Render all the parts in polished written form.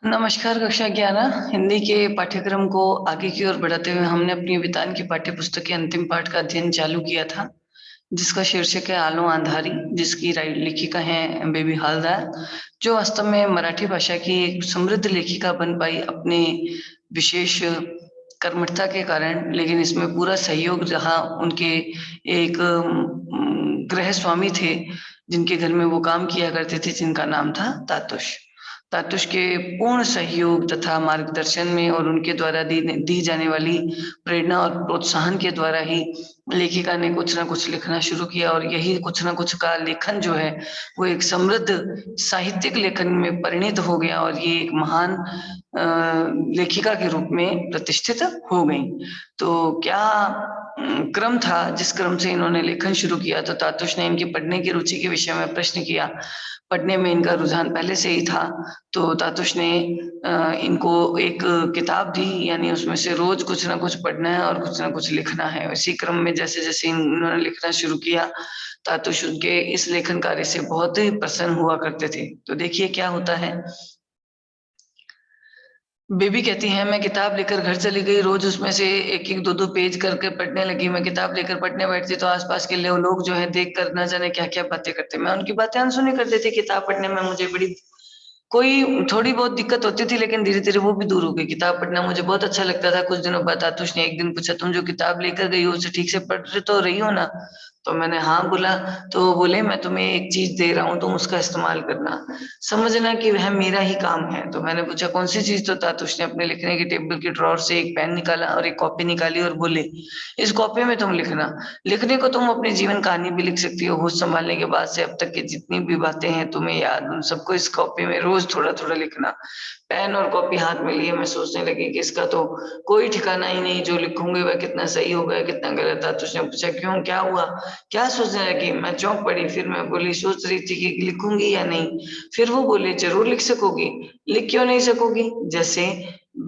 नमस्कार। कक्षा 11 हिंदी के पाठ्यक्रम को आगे की ओर बढ़ाते हुए हमने अपनी वितान की पाठ्य पुस्तक के अंतिम पाठ का अध्ययन चालू किया था, जिसका शीर्षक है आलो आंधारी, जिसकी लेखिका हैं बेबी हालदार, जो वास्तव में मराठी भाषा की एक समृद्ध लेखिका बन पाई अपने विशेष कर्मठता के कारण। लेकिन इसमें पूरा सहयोग रहा उनके एक गृह स्वामी थे, जिनके घर में वो काम किया करते थे, जिनका नाम था तातुश। तातुश के पूर्ण सहयोग तथा मार्गदर्शन में और उनके द्वारा दी जाने वाली प्रेरणा और प्रोत्साहन के द्वारा ही लेखिका ने कुछ ना कुछ लिखना शुरू किया, और यही कुछ ना कुछ का लेखन जो है वो एक समृद्ध साहित्यिक लेखन में परिणित हो गया, और ये एक महान लेखिका के रूप में प्रतिष्ठित हो गई। तो क्या क्रम था जिस क्रम से इन्होंने लेखन शुरू किया? तो तातुश ने इनकी पढ़ने की रुचि के विषय में प्रश्न किया। पढ़ने में इनका रुझान पहले से ही था, तो तातुश ने इनको एक किताब दी, यानी उसमें से रोज कुछ ना कुछ पढ़ना है और कुछ ना कुछ लिखना है। इसी क्रम में जैसे-जैसे इन्होंने लिखना शुरू किया, तातुश उनके इस लेखन कार्य से बहुत ही प्रसन्न हुआ करते थे। तो देखिए क्या होता है। बेबी कहती हैं, मैं किताब लेकर घर चली गई, रोज उसमें से एक-एक, दो-दो पेज करके पढ़ने लगी। मैं किताब लेकर पढ़ने बैठती तो आस-पास के लोग जो है देख कर न जाने क्या-क्या बातें करते। मैं उनकी बातें अनसुनी कर देती। किताब पढ़ने में मुझे बड़ी कोई थोड़ी बहुत दिक्कत होती थी, लेकिन धीरे-धीरे वो भी दूर हो गई। किताब पढ़ना मुझे बहुत अच्छा लगता था। कुछ दिनों बाद आतुश ने एक दिन पूछा, तुम जो किताब लेकर गई हो उसे ठीक से पढ़ तो रही हो ना? तो मैंने हाँ बोला। तो वो बोले, मैं तुम्हें एक चीज़ दे रहा हूँ, तुम उसका इस्तेमाल करना। समझना कि वह मेरा ही काम है। तो मैंने पूछा कौन सी चीज़? तो तातुश ने अपने लिखने की टेबल की ड्रॉवर से एक पेन निकाला और एक कॉपी निकाली और बोले, इस कॉपी में तुम लिखना। लिखने को तुम अपनी जीवन कहानी भी लिख सकती हो। होश संभालने के बाद से अब तक की जितनी भी बातें हैं तुम्हें याद, उन सबको इस कॉपी में रोज थोड़ा-थोड़ा लिखना। पेन और कॉपी हाथ में लिए मैं सोचने लगी कि इसका तो कोई ठिकाना ही नहीं, जो लिखूँगी वह कितना सही होगा, कितना गलत। तातुश ने पूछा, क्यों, क्या हुआ? क्या सोचने लगी? मैं चौंक पड़ी। फिर मैं बोली, सोच रही थी कि लिखूँगी या नहीं। फिर वो बोले, ज़रूर लिख सकोगी। लिख क्यों नहीं सकोगी? जैसे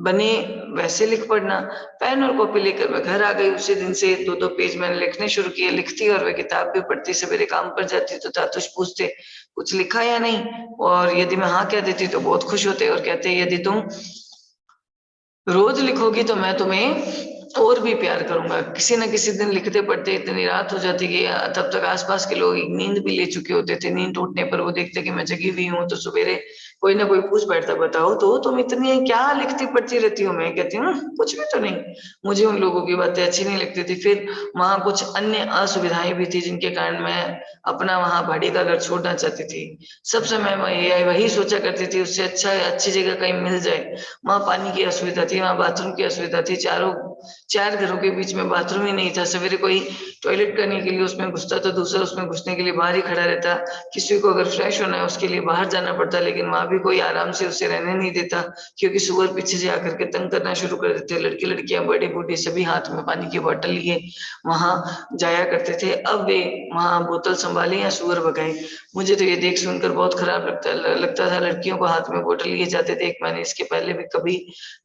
बने वैसे लिख पढ़ना। पेन और कॉपी लेकर मैं घर आ गई। उसी दिन से 2-2 पेज मैंने लिखने शुरू किए। लिखती और वह किताब भी पढ़ती। सवेरे काम पर जाती तो तातुश पूछते, कुछ लिखा या नहीं? और यदि मैं हाँ कह देती तो बहुत खुश होते और कहते, यदि तुम रोज लिखोगी तो मैं तुम्हें और भी प्यार करूँगा। किसी न किसी दिन लिखते पढ़ते इतनी रात हो जाती कि तब तक आस-पास के लोग नींद भी ले चुके होते थे। नींद टूटने पर वो देखते कि मैं जगी हुई हूँ, तो सवेरे कोई न कोई पूछ बैठता, बताओ तो तुम इतनी क्या लिखती पढ़ती रहती हो? मैं कहती हूँ, कुछ भी तो नहीं। मुझे उन लोगों की बातें अच्छी नहीं लगती थी। फिर वहाँ कुछ अन्य असुविधाएँ भी थी, जिनके कारण मैं अपना वहाँ भाड़ी का घर छोड़ना चाहती थी। सब समय मैं वही सोचा करती थी, उससे अच्छा अच्छी जगह कहीं मिल जाए। वहाँ पानी की असुविधा थी, वहाँ बाथरूम की असुविधा थी। 4 घरों के बीच में बाथरूम ही नहीं था। सवेरे कोई टॉयलेट करने के लिए उसमें घुसता तो दूसरा उसमें घुसने के लिए बाहर ही खड़ा रहता। किसी को अगर फ्रेश होना है उसके लिए बाहर जाना पड़ता, लेकिन वहाँ भी कोई आराम से उसे रहने नहीं देता, क्योंकि सुअर पीछे से आकर के तंग करना शुरू कर देते। लड़के-लड़कियाँ, बड़े-बूढ़े सभी हाथ में पानी की बॉटल लिए वहाँ जाया करते थे। अब वे वहाँ बोतल सँभालें या सुअर भगाएँ। मुझे तो ये देख सुनकर बहुत खराब लगता था। लड़कियों को हाथ में बोतल लिए जाते थे। मैंने इसके पहले भी कभी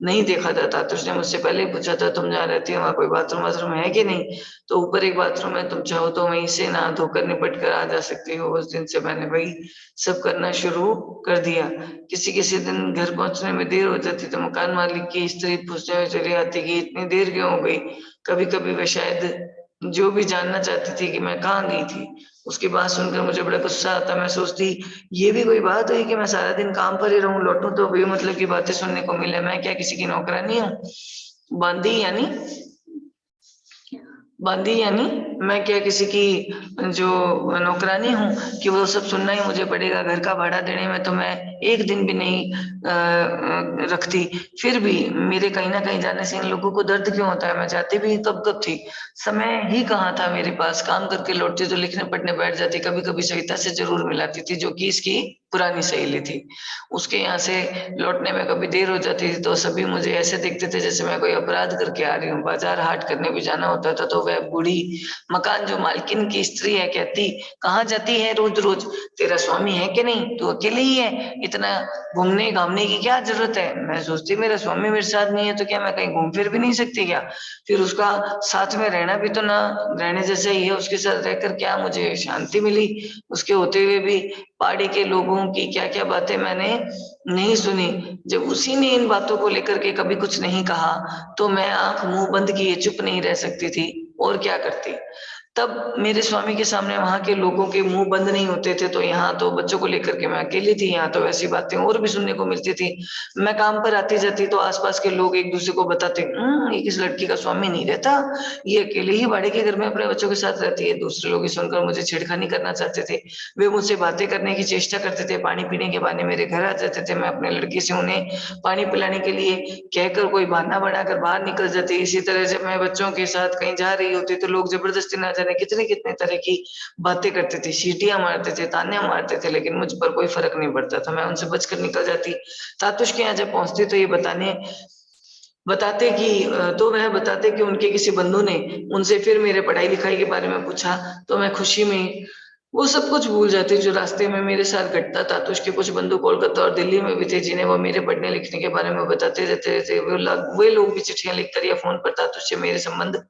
नहीं देखा था। तातुश ने मुझसे पहले ही पूछा था, तुम जहाँ रहती हो वहाँ कोई बाथरूम-वाथरूम है कि नहीं? तो ऊपर एक बाथरूम है, तुम चाहो तो वहीं से नहा धोकर निपट कर आ जा सकती हो। उस दिन से मैंने वही सब करना शुरू कर दिया। किसी-किसी दिन घर पहुँचने में देर हो जाती तो मकान मालिक की स्त्री पूछने में चली आती कि इतनी देर क्यों हो गई? कभी-कभी वह शायद जो भी जानना चाहती थी कि मैं कहाँ गई थी। उसकी बात सुनकर मुझे बड़ा गुस्सा आता। मैं सोचती, ये भी कोई बात हुई कि मैं सारा दिन काम पर ही रहूँ, लौटूँ तो बेमतलब की बातें सुनने को मिले। मैं क्या किसी की नौकरानी हूँ? बांदी यानी बांदी यानी मैं क्या किसी की जो नौकरानी हूँ कि वो सब सुनना ही मुझे पड़ेगा? घर का भाड़ा देने में तो मैं एक दिन भी नहीं रखती। फिर भी मेरे कहीं न कहीं जाने से इन लोगों को दर्द क्यों होता है? मैं जाती भी कब-कब थी। समय ही कहाँ था मेरे पास। काम करके लौटती तो लिखने पढ़ने बैठ जाती। कभी-कभी सविता से ज़रूर मिलाती थी, जो कि इसकी पुरानी सहेली थी। उसके यहाँ से लौटने में कभी देर हो जाती थी तो सभी मुझे ऐसे देखते थे जैसे मैं कोई अपराध करके आ रही हूँ। बाज़ार हाट करने भी जाना होता था तो वह बूढ़ी मकान जो मालकिन की स्त्री है कहती, कहाँ जाती है रोज रोज, तेरा स्वामी है कि नहीं, तू अकेले ही है, इतना घूमने घामने की क्या जरूरत है। मैं सोचती मेरा स्वामी मेरे साथ नहीं है तो क्या मैं कहीं घूम फिर भी नहीं सकती क्या, फिर उसका साथ में रहना भी तो ना रहने जैसा ही है, उसके साथ रहकर क्या मुझे शांति मिली, उसके होते हुए भी पहाड़ी के लोगों की क्या क्या बातें मैंने नहीं सुनी। जब उसी ने इन बातों को लेकर के कभी कुछ नहीं कहा तो मैं आंख मुंह बंद किए चुप नहीं रह सकती थी, और क्या करती। तब मेरे स्वामी के सामने वहाँ के लोगों के मुँह बंद नहीं होते थे, तो यहाँ तो बच्चों को लेकर के मैं अकेली थी, यहाँ तो ऐसी बातें और भी सुनने को मिलती थी। मैं काम पर आती-जाती तो आस-पास के लोग एक-दूसरे को बताते, ये किस लड़की का स्वामी नहीं रहता, ये अकेले ही भाड़े के घर में अपने बच्चों के साथ रहती है। दूसरे लोग ये सुनकर मुझे छेड़खानी करना चाहते थे। वे मुझसे बातें करने की चेष्टा करते थे, पानी पीने के बहाने मेरे घर आ जाते थे। मैं अपने लड़के से उन्हें पानी पिलाने के लिए कहकर कोई बहाना बनाकर बाहर निकल जाती। इसी तरह जब मैं बच्चों के साथ कहीं जा रही होती तो लोग ज़बरदस्ती ना जाने कितने-कितने तरह की बातें करते थे, सीटियाँ मारते थे, ताने मारते थे, लेकिन मुझ पर कोई फ़र्क नहीं पड़ता था। मैं उनसे बचकर निकल जाती। तातुश के यहाँ जब पहुँचती तो ये तो वह बताते कि उनके किसी बंधु ने उनसे फिर मेरे पढ़ाई-लिखाई के बारे में पूछा, तो मैं खुशी में वो सब कुछ भूल जाती जो रास्ते में मेरे साथ घटता था। तो उसके कुछ बंधु कोलकाता और दिल्ली में भी थे, जिन्हें वो मेरे पढ़ने-लिखने के बारे में बताते रहते थे। वे लोग भी चिट्ठियाँ लिखकर या फ़ोन पर तातुश से मेरे संबंध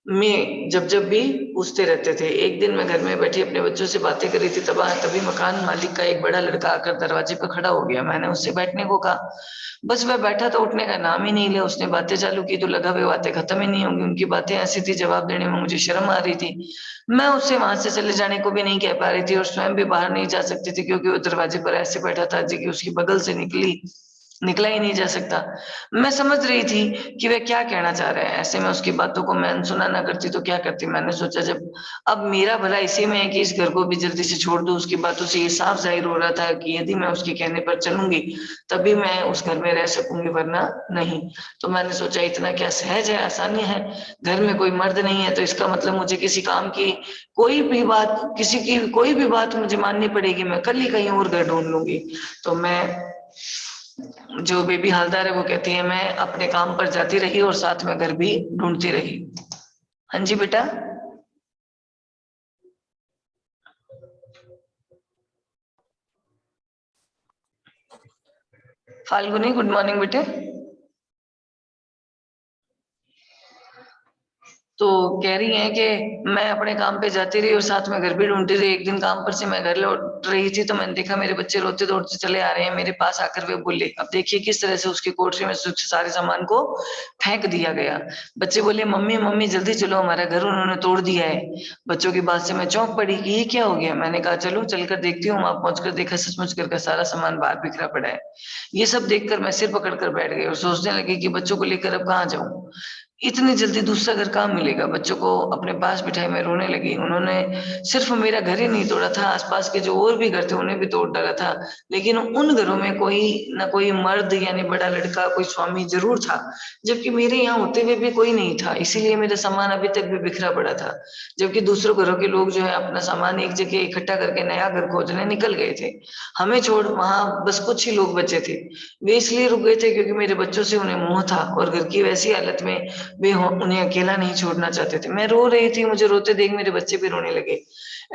में जब-जब भी पूछते रहते थे। एक दिन मैं घर में बैठी अपने बच्चों से बातें कर रही थी, तभी मकान मालिक का एक बड़ा लड़का आकर दरवाजे पे खड़ा हो गया। मैंने उससे बैठने को कहा, बस वह बैठा तो उठने का नाम ही नहीं लिया। उसने बातें चालू की तो लगा वे बातें खत्म ही नहीं होंगी। उनकी बातें ऐसी थी, जवाब देने में मुझे शर्म आ रही थी। मैं उससे वहाँ से चले जाने को भी नहीं कह पा रही थी और स्वयं भी बाहर नहीं जा सकती थी, क्योंकि वो दरवाजे पर ऐसे बैठा था जी कि उसकी बगल से निकला ही नहीं जा सकता। मैं समझ रही थी कि वह क्या कहना चाह रहे हैं। ऐसे में उसकी बातों को मैं अनसुना ना करती तो क्या करती। मैंने सोचा जब अब मेरा भला इसी में है कि इस घर को भी जल्दी से छोड़ दूँ। उसकी बातों से ये साफ ज़ाहिर हो रहा था कि यदि मैं उसके कहने पर चलूँगी, तभी मैं उस घर में रह सकूँगी, वरना नहीं। तो मैंने सोचा इतना क्या सहज है, आसानी है। घर में कोई मर्द नहीं है तो इसका मतलब मुझे किसी की कोई भी बात मुझे माननी पड़ेगी। मैं कल ही कहीं और घर ढूँढ लूँगी। तो मैं जो बेबी हालदार है वो कहती है मैं अपने काम पर जाती रही और साथ में घर भी ढूंढती रही। हाँ जी बेटा। फाल्गुनी गुड मॉर्निंग बेटे। तो कह रही हैं कि मैं अपने काम पे जाती रही और साथ में घर भी ढूंढती रही। एक दिन काम पर से मैं घर लौट रही थी तो मैंने देखा मेरे बच्चे रोते दौड़ते चले आ रहे हैं। मेरे पास आकर वे बोले, अब देखिए किस तरह से उसकी कोठरी में सारे सामान को फेंक दिया गया। बच्चे बोले मम्मी मम्मी जल्दी चलो, हमारा घर उन्होंने तोड़ दिया है। बच्चों की बात से मैं चौंक पड़ी कि ये क्या हो गया। मैंने कहा चलो चलकर देखती हूँ। वहां पहुंचकर देखा सचमुच घर का सारा सामान बाहर बिखरा पड़ा है। ये सब देखकर मैं सिर पकड़कर बैठ गई और सोचने लगी कि बच्चों को लेकर अब कहाँ जाऊं। इतनी जल्दी दूसरा घर कहाँ मिलेगा। बच्चों को अपने पास बिठाए मैं रोने लगी। उन्होंने सिर्फ मेरा घर ही नहीं तोड़ा था, आसपास के जो और भी घर थे उन्हें भी तोड़ डाला था। लेकिन उन घरों में कोई न कोई मर्द यानी बड़ा लड़का, कोई स्वामी जरूर था, जबकि मेरे यहाँ होते हुए भी कोई नहीं था। इसीलिए मेरा सामान अभी तक भी बिखरा पड़ा था, जबकि दूसरों घरों के लोग जो है अपना सामान एक जगह इकट्ठा करके नया घर खोजने निकल गए थे। हमें छोड़ वहां बस कुछ ही लोग बचे थे। वे इसलिए रुक गए थे क्योंकि मेरे बच्चों से उन्हें मोह था और घर की वैसी हालत में उन्हें अकेला नहीं छोड़ना चाहते थे। मैं रो रही थी, मुझे रोते देख मेरे बच्चे भी रोने लगे।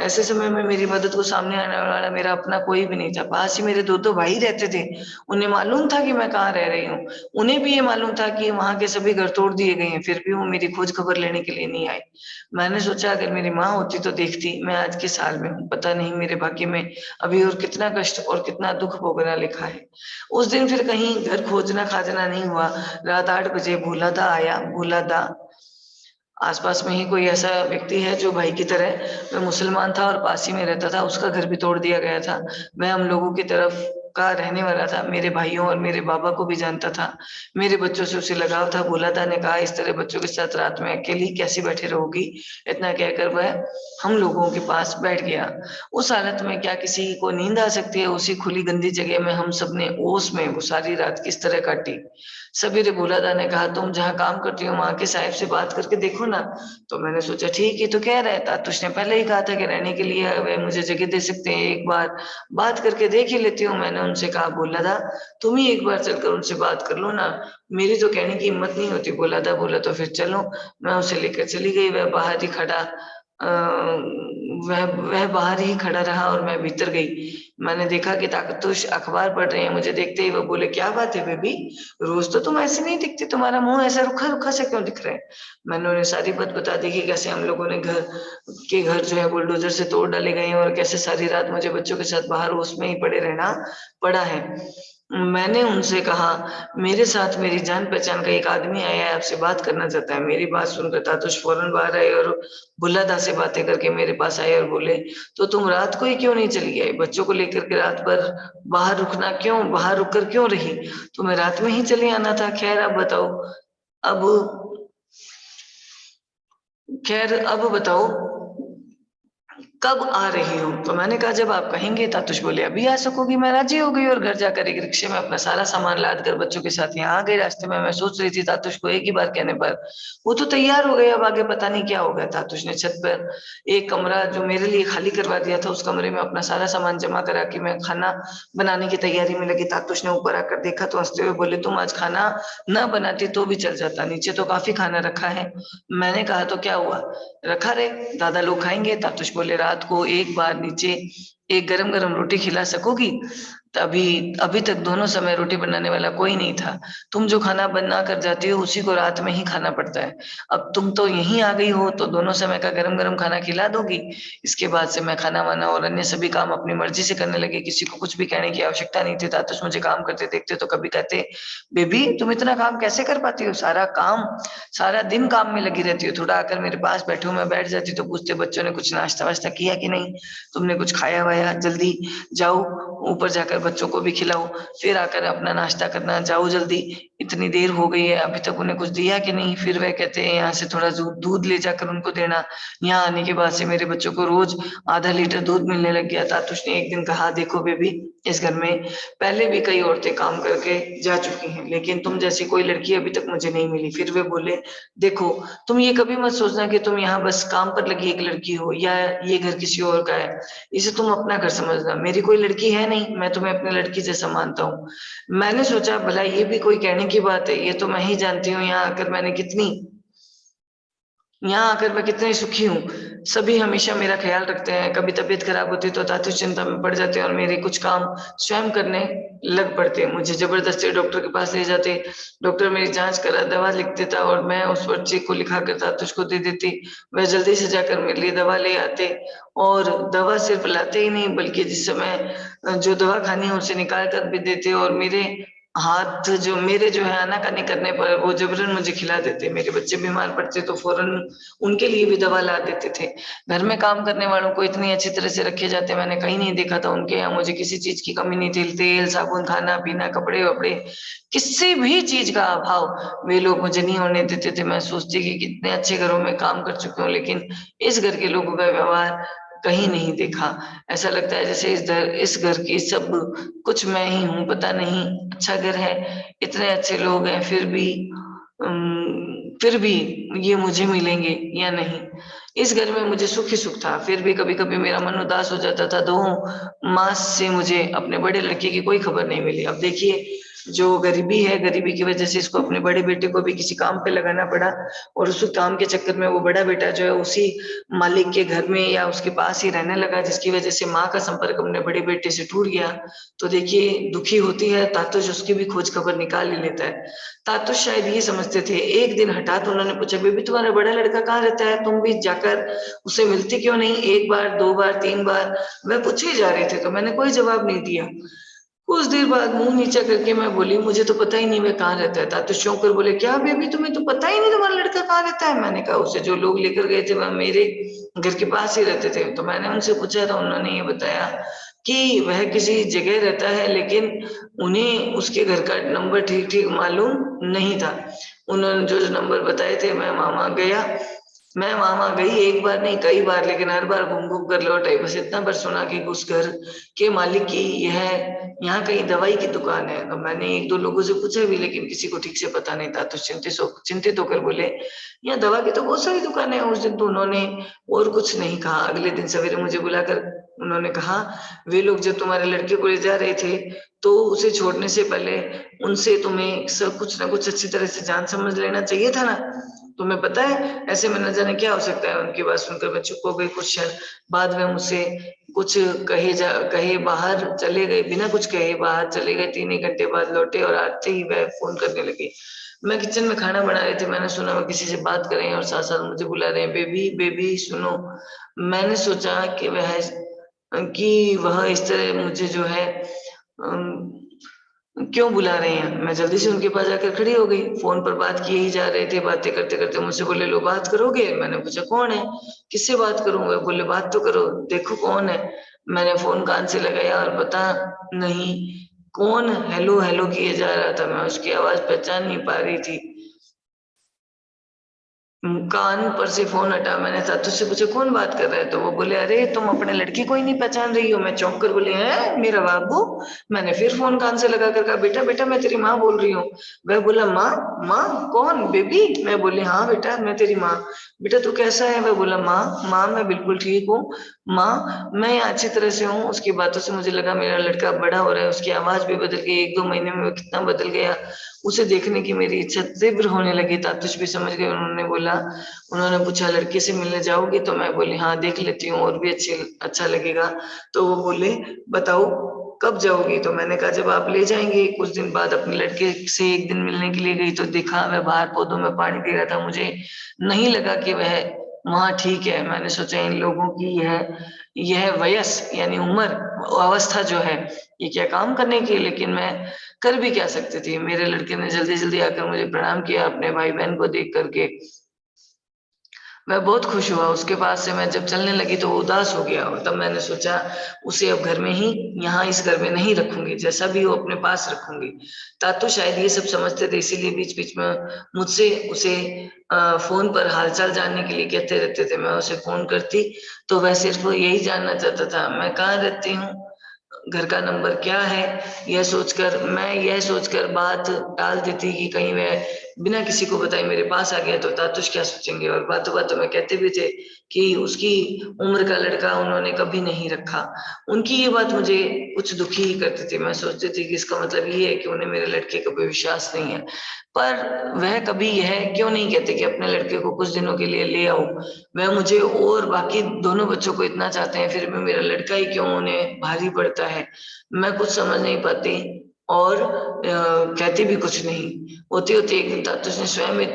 ऐसे समय में मेरी मदद को सामने आने वाला मेरा अपना कोई भी नहीं था। पास ही मेरे 2-2 भाई रहते थे। उन्हें मालूम था कि मैं कहाँ रह रही हूँ। उन्हें भी ये मालूम था कि वहाँ के सभी घर तोड़ दिए गए हैं, फिर भी वो मेरी खोज खबर लेने के लिए नहीं आए। मैंने सोचा अगर मेरी माँ होती तो देखती मैं आज किस हाल में हूँ। पता नहीं मेरे भाग्य में अभी और कितना कष्ट और कितना दुःख भोगना लिखा है। उस दिन फिर कहीं घर खोजना-खाजना नहीं हुआ। रात 8 बजे भोला दा आया। भोला दा आस-पास में ही कोई ऐसा व्यक्ति है जो भाई की तरह, वह मुसलमान था और पास ही में रहता था, उसका घर भी तोड़ दिया गया था। वह हम लोगों की तरफ का रहने वाला था, मेरे भाइयों और मेरे बाबा को भी जानता था। मेरे बच्चों से उसे लगाव था। भोला दा ने कहा इस तरह बच्चों के साथ रात में अकेली कैसे बैठे रहोगी? इतना कहकर वह हम लोगों के पास बैठ गया। उस हालत में क्या किसी को नींद आ सकती है? उसी खुली गंदी जगह में हम सबने ओस में वो सारी रात किस तरह काटी। सवेरे भोला दा ने कहा तुम जहाँ काम करती हो वहाँ के साहिब से बात करके देखो ना। तो मैंने सोचा ठीक है तो कह रहा है, तातुश ने पहले ही कहा था कि रहने के लिए वह मुझे जगह दे सकते हैं, एक बार बात करके देख ही लेती हूँ। मैंने मैंने उनसे कहा, बोला था तुम ही एक बार चलकर उनसे बात कर लो ना, मेरी तो कहने की हिम्मत नहीं होती। बोला था, बोला तो फिर चलो। मैं उसे लेकर चली गई, वह बाहर ही खड़ा वह बाहर ही खड़ा रहा और मैं भीतर गई। मैंने देखा कि ताकतुश अखबार पढ़ रहे हैं। मुझे देखते ही वो बोले, क्या बात है बेबी, रोज तो तुम ऐसे नहीं दिखती, तुम्हारा मुंह ऐसा रुखा रुखा से क्यों दिख रहा है? मैंने उन्हें सारी बात बता दी कि कैसे हम लोगों ने घर जो है बुलडोजर से तोड़ डाले गए हैं और कैसे सारी रात मुझे बच्चों के साथ बाहर उसमें ही पड़े रहना पड़ा है। मैंने उनसे कहा, मेरे साथ मेरी जान पहचान का एक आदमी आया है, आपसे बात करना चाहता है। मेरी बात सुनकर तातुश फौरन बाहर आए और बुल्लादा से बातें करके मेरे पास आए और बोले, तो तुम रात को ही क्यों नहीं चली आई? बच्चों को लेकर के रात भर बाहर रुक कर क्यों रही? तुम्हें रात में ही चले आना था। अब अब बताओ कब आ रही हो? तो मैंने कहा, जब आप कहेंगे। तातुश बोले, अभी आ सकोगी? मैं राजी हो गई और घर जाकर एक रिक्शे में अपना सारा सामान लाद कर बच्चों के साथ यहाँ आ गई। रास्ते में मैं सोच रही थी, तातुश को एक ही बार कहने पर वो तो तैयार हो गई, अब आगे पता नहीं क्या हो गया। तातुश ने छत पर एक कमरा जो मेरे लिए खाली करवा दिया था, उस कमरे में अपना सारा सामान जमा करा के मैं खाना बनाने की तैयारी में लगी। तातुश ने ऊपर आकर देखा तो हंसते हुए बोले, तुम आज खाना न बनाती तो भी चल जाता, नीचे तो काफी खाना रखा है। मैंने कहा, तो क्या हुआ, रखा रहे, दादा लोग खाएंगे। तातुश बोले, रात को एक बार नीचे एक गरम-गरम रोटी खिला सकोगी? तभी अभी तक दोनों समय रोटी बनाने वाला कोई नहीं था। तुम जो खाना बना कर जाती हो उसी को रात में ही खाना पड़ता है। अब तुम तो यहीं आ गई हो तो दोनों समय का गरम-गरम खाना खिला दोगी। इसके बाद से मैं खाना-वाना और अन्य सभी काम अपनी मर्ज़ी से करने लगी, किसी को कुछ भी कहने की आवश्यकता नहीं थी। तातुश मुझे काम करते देखते तो कभी कहते, बेबी तुम इतना काम कैसे कर पाती हो? सारा दिन काम में लगी रहती हो। थोड़ा आकर मेरे पास बैठो, मैं बैठ जाती तो पूछते, बच्चों ने कुछ नाश्ता-वाश्ता किया कि नहीं? तुमने कुछ खाया-वाया? जल्दी जाओ, ऊपर जाकर बच्चों को भी खिलाओ, फिर आकर अपना नाश्ता करना, जाओ जल्दी, इतनी देर हो गई है, अभी तक उन्हें कुछ दिया कि नहीं? फिर वह कहते हैं, यहाँ से थोड़ा दूध ले जाकर उनको देना। यहाँ आने के बाद से मेरे बच्चों को रोज़ आधा लीटर दूध मिलने लग गया। तातुश ने एक दिन कहा, देखो बेबी, इस घर में पहले भी कई औरतें काम करके जा चुकी हैं, लेकिन तुम जैसी कोई लड़की अभी तक मुझे नहीं मिली। फिर वे बोले, देखो, तुम ये कभी मत सोचना कि तुम यहाँ बस काम पर लगी एक लड़की हो या ये घर किसी और का है। इसे तुम अपना घर समझना। मेरी कोई लड़की है नहीं, मैं तुम्हें अपनी लड़की जैसा मानता हूँ। मैंने सोचा, भला ये भी कोई कहने की बात है? ये तो मैं ही जानती हूँ यहाँ आकर मैं कितनी सुखी हूँ। सभी हमेशा मेरा ख्याल रखते हैं। कभी तबीयत खराब होती है तो तातुश चिंता में पड़ जाते हैं और मेरे कुछ काम स्वयं करने लग पड़ते हैं। मुझे ज़बरदस्ती डॉक्टर के पास ले जाते। डॉक्टर मेरी जाँच करा दवा लिख देता और मैं उस पर्ची को लिखा कर तातुश को दे देती। वह जल्दी से जाकर मेरे लिए दवा ले आते और दवा सिर्फ़ लाते ही नहीं बल्कि जिस समय जो दवा खानी है उसे निकाल कर भी देते और मेरे जो है आनाकानी करने पर वो ज़बरन मुझे खिला देते। मेरे बच्चे बीमार पड़ते तो फ़ौरन उनके लिए भी दवा ला देते थे। घर में काम करने वालों को इतनी अच्छी तरह से रखे जाते मैंने कहीं नहीं देखा था। उनके यहाँ मुझे किसी चीज़ की कमी नहीं थी। तेल, साबुन, खाना-पीना, कपड़े-वपड़े, किसी भी चीज़ का अभाव वे लोग मुझे नहीं होने देते थे। मैं सोचती कि कितने अच्छे घरों में काम कर चुकी हूँ, लेकिन इस घर के लोगों का व्यवहार कहीं नहीं देखा। ऐसा लगता है जैसे इस घर की सब कुछ मैं ही हूँ, पता नहीं। अच्छा घर है, इतने अच्छे लोग हैं, फिर भी ये मुझे मिलेंगे या नहीं? इस घर में मुझे सुख ही सुख था, फिर भी कभी-कभी मेरा मन उदास हो जाता था। 2 मास से मुझे अपने बड़े लड़के की कोई खबर नहीं मिली। अब देखिए, जो गरीबी है, गरीबी की वजह से इसको अपने बड़े बेटे को भी किसी काम पे लगाना पड़ा और उस काम के चक्कर में वो बड़ा बेटा जो है उसी मालिक के घर में या उसके पास ही रहने लगा, जिसकी वजह से माँ का संपर्क अपने बड़े बेटे से टूट गया। तो देखिए, दुखी होती है तातुश, उसकी भी खोज खबर निकाल ही लेता है। तातुश शायद ये समझते थे। एक दिन हठात उन्होंने पूछा, बेबी तुम्हारा बड़ा लड़का कहाँ रहता है? तुम भी जाकर उससे मिलती क्यों नहीं? 1 बार, 2 बार, 3 बार वह पूछे ही जा रहे थे, तो मैंने कोई जवाब नहीं दिया। कुछ देर बाद मुँह नीचा करके मैं बोली, मुझे तो पता ही नहीं वह कहाँ रहता है। तातुश चौंक कर बोले, क्या बेबी तुम्हें तो पता ही नहीं तुम्हारा लड़का कहाँ रहता है? मैंने कहा, उसे जो लोग लेकर गए थे वह मेरे घर के पास ही रहते थे। तो मैंने उनसे पूछा तो उन्होंने ये बताया कि वह किसी जगह रहता है, लेकिन उन्हें उसके घर का नंबर ठीक-ठीक मालूम नहीं था। उन्होंने जो-जो नंबर बताए थे मैं वहाँ गई, एक बार नहीं कई बार, लेकिन हर बार घूम-घूम कर लौट आई। बस इतना भर सुना कि उस घर के मालिक की यहाँ कहीं दवाई की दुकान है। तो मैंने 1-2 लोगों से पूछा भी, लेकिन किसी को ठीक से पता नहीं था। तो चिंतित होकर बोले, यहाँ दवा की तो बहुत सारी दुकानें हैं। उस दिन तो उन्होंने और कुछ नहीं कहा। अगले दिन सवेरे मुझे बुलाकर उन्होंने कहा, "वे लोग जब तुम्हारे लड़के को ले जा रहे थे, तो उसे छोड़ने से पहले उनसे तुम्हें सब कुछ न कुछ अच्छी तरह से जान समझ लेना चाहिए था ना? तुम्हें पता है, ऐसे में न जाने क्या हो सकता है।" उनकी बात सुनकर मैं चुप हो गई कुछ क्षण। बाद में मुझसे कुछ कहे बाहर चले गए, बिना कुछ कहे बाहर चले गए, 3 ही घंटे बाद लौटे और आते ही वह फ़ोन करने लगे। मैं किचन में खाना बना रही थी, मैंने सुना वो किसी से बात कर रहे हैं और साथ-साथ मुझे बुला रहे हैं, "बेबी, बेबी सुनो।" मैंने सोचा कि वह इस तरह मुझे जो है क्यों बुला रहे हैं? मैं जल्दी से उनके पास जाकर खड़ी हो गई, फ़ोन पर बात किए ही जा रहे थे, बातें करते-करते मुझसे बोले, "लो बात करोगे?" मैंने पूछा, "कौन है?" "किससे बात करूँगा?" बोले, "बात तो करो, देखो कौन है?" मैंने फ़ोन कान से लगाया और पता नहीं कौन हेलो, हेलो किए जा रहा था, मैं उसकी आवाज़ पहचान नहीं पा रही थी। कान पर से फ़ोन हटा, मैंने साथी से पूछा, "कौन बात कर रहा है?" तो वो बोले, "अरे! तुम अपने लड़के को ही नहीं पहचान रही हो?" मैं चौंक कर बोली, "हैं? मेरा बाबू?" मैंने फिर फ़ोन कान से लगाकर कहा, "बेटा, बेटा मैं तेरी माँ बोल रही हूँ।" वह बोला, "माँ? माँ? कौन? बेबी?" मैं बोली, "हाँ बेटा, मैं तेरी माँ।" "बेटा तू कैसा है?" वह बोला, "माँ, माँ मैं बिल्कुल ठीक हूँ। माँ, मैं यहाँ अच्छी तरह से हूँ।" उसकी बातों से मुझे लगा मेरा लड़का बड़ा हो रहा है, उसकी आवाज़ भी बदल गई, 1-2 महीने में वो कितना बदल गया। उसे देखने की मेरी इच्छा तीव्र होने लगी, तातुश भी समझ गए, उन्होंने बोला उन्होंने पूछा, "लड़के से मिलने जाओगी?" तो मैं बोली, "हाँ, देख लेती हूँ और भी अच्छा लगेगा।" तो वो बोले, "बताओ कब जाओगी?" तो मैंने कहा, "जब आप ले जाएँगे।" कुछ दिन बाद अपने लड़के से 1 दिन मिलने के लिए गई तो देखा वह बाहर पौधों में पानी दे रहा था। मुझे नहीं लगा कि वह वहाँ ठीक है। मैंने सोचा इन लोगों की यह वयस यानी उम्र, अवस्था जो है, ये क्या काम करने की है? लेकिन मैं कर भी क्या सकती थी? मेरे लड़के ने जल्दी-जल्दी आकर मुझे प्रणाम किया अपने भाई-बहन को देख कर के। मैं बहुत खुश हुआ, उसके पास से मैं जब चलने लगी तो वो उदास हो गया और तब मैंने सोचा उसे अब घर में ही यहाँ इस घर में नहीं रखूँगी, जैसा भी हो अपने पास रखूँगी। तातो शायद ये सब समझते थे इसीलिए बीच-बीच में मुझसे उसे फ़ोन पर हाल-चाल जानने के लिए कहते रहते थे। मैं उसे फ़ोन करती तो वह सिर्फ़ यही जानना चाहता था, मैं कहाँ रहती हूँ? घर का नंबर क्या है? यह सोचकर बात टाल देती कि कहीं वह बिना किसी को बताए मेरे पास आ गया तो तातुश क्या सोचेंगे और बातों-बातों में कहते भी थे कि उसकी उम्र का लड़का उन्होंने कभी नहीं रखा। उनकी ये बात मुझे कुछ दुखी ही करती थी। मैं सोचती थी कि इसका मतलब ये है कि उन्हें मेरे लड़के पे विश्वास नहीं है। पर वह कभी यह क्यों नहीं कहते कि अपने लड़के को कुछ दिनों के लिए ले आओ? वह मुझे और बाकी दोनों बच्चों को इतना चाहते हैं, फिर भी मेरा लड़का ही क्यों उन्हें भारी पड़ता है? मैं कुछ समझ नहीं पाती और कहती भी कुछ नहीं। होते-होते एक दिन तातुश ने स्वयं ही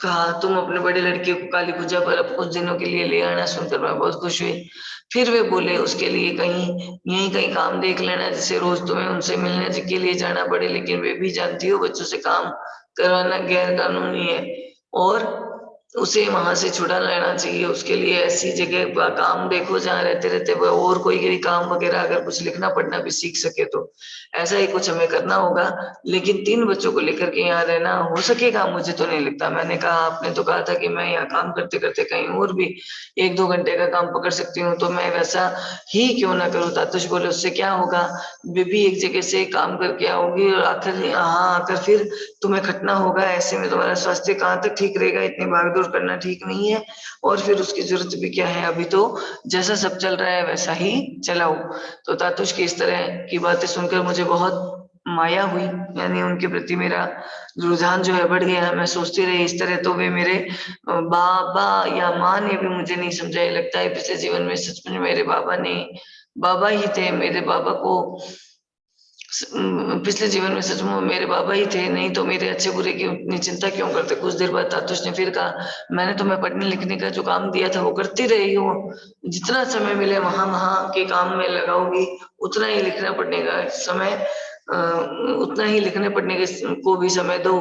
कहा, "तुम अपने बड़े लड़के को काली पूजा पर अब कुछ दिनों के लिए ले आना।" सुनकर मैं बहुत खुश हुई। फिर वे बोले, "उसके लिए यहीं कहीं काम देख लेना, जिससे रोज़ तुम्हें उनसे मिलने के लिए जाना पड़े, लेकिन वे भी जानती हो बच्चों से काम करवाना गैर कानूनी है और उसे वहाँ से छुड़ा लेना चाहिए। उसके लिए ऐसी जगह प काम देखो जहाँ रहते-रहते वह और कोई भी काम वग़ैरह अगर कुछ लिखना-पढ़ना भी सीख सके तो। ऐसा ही कुछ हमें करना होगा, लेकिन 3 बच्चों को लेकर के यहाँ रहना हो सकेगा? मुझे तो नहीं लगता। मैंने कहा, "आपने तो कहा था कि मैं यहाँ काम करते-करते कहीं और भी 1-2 घंटे का काम पकड़ सकती हूँ, तो मैं वैसा ही क्यों ना करूँ?" तातुश बोले, "उससे क्या होगा? बेबी एक जगह से काम करके आओगी और आखिर यहाँ आकर फिर तुम्हें खटना होगा, ऐसे में तुम्हारा स्वास्थ्य कहाँ तक ठीक रहेगा? इतनी भाग-दौड़ करना ठीक नहीं है और फिर उसकी ज़रूरत भी क्या है? अभी तो जैसा सब चल रहा है वैसा ही चलाओ।" तो तातुश की इस तरह की बातें सुनकर मुझे बहुत माया हुई, यानी उनके प्रति मेरा रुझान जो है बढ़ गया। मैं सोचती रही इस तरह तो वे मेरे बाबा या माँ ने भी मुझे नहीं समझा। ये लगता है पिछले जीवन में सच में मेरे बाबा ही थे। मेरे बाबा को पिछले जीवन में सच में मेरे बाबा ही थे, नहीं तो मेरे अच्छे-बुरे की उतनी चिंता क्यों करते? कुछ देर बाद तातुश ने फिर कहा, "मैंने तुम्हें पढ़ने-लिखने का जो काम दिया था वो करती रही हो। जितना समय मिले वहाँ-वहाँ के काम में लगाओगी, उतना ही लिखना-पढ़ने का समय अ, उतना ही लिखने-पढ़ने के को भी समय दो।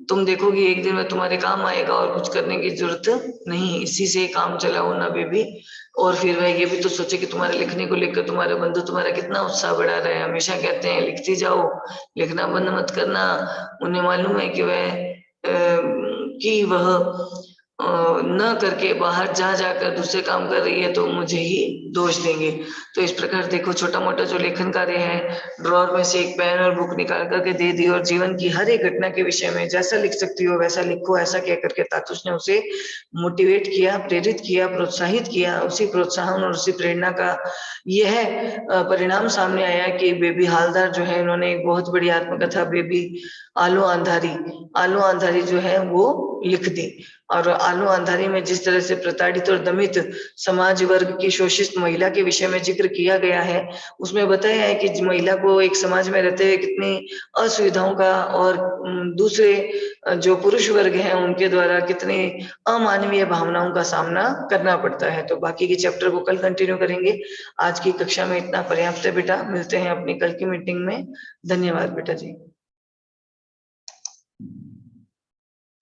तुम देखोगी एक दिन में तुम्हारे काम आएगा और कुछ करने की ज़रूरत नहीं, इसी से काम चलाओ ना बेबी।" और फिर वह ये भी तो सोचे कि तुम्हारे लिखने को लेकर तुम्हारे बंधु तुम्हारा कितना उत्साह बढ़ा रहे हैं। हमेशा कहते हैं लिखती जाओ, लिखना बंद मत करना। उन्हें मालूम है कि वह न करके बाहर जा जाकर दूसरे काम कर रही है तो मुझे ही दोष देंगे। तो इस प्रकार देखो छोटा-मोटा जो लेखन कार्य है, ड्रॉअर में से एक पेन और बुक निकाल कर के दे दी और जीवन की हर एक घटना के विषय में जैसा लिख सकती हो वैसा लिखो, ऐसा कह कर के तातुश ने उसे मोटिवेट किया, प्रेरित किया, प्रोत्साहित किया। उसी प्रोत्साहन और उसी प्रेरणा का यह परिणाम सामने आया कि बेबी हालदार जो है इन्होंने एक बहुत बड़ी आत्मकथा बेबी आलू अंधारी, आलू अंधारी जो है वो लिख दी। और आलू अंधारी में जिस तरह से प्रताड़ित और दमित समाज वर्ग की शोषित महिला के विषय में जिक्र किया गया है, उसमें बताया है कि महिला को एक समाज में रहते हुए कितनी असुविधाओं का और दूसरे जो पुरुष वर्ग हैं उनके द्वारा कितनी अमानवीय भावनाओं का सामना करना पड़ता है। तो बाकी के चैप्टर को कल कंटिन्यू करेंगे। आज की कक्षा में इतना पर्याप्त है बेटा, मिलते हैं अपनी कल की मीटिंग में। धन्यवाद बेटा जी।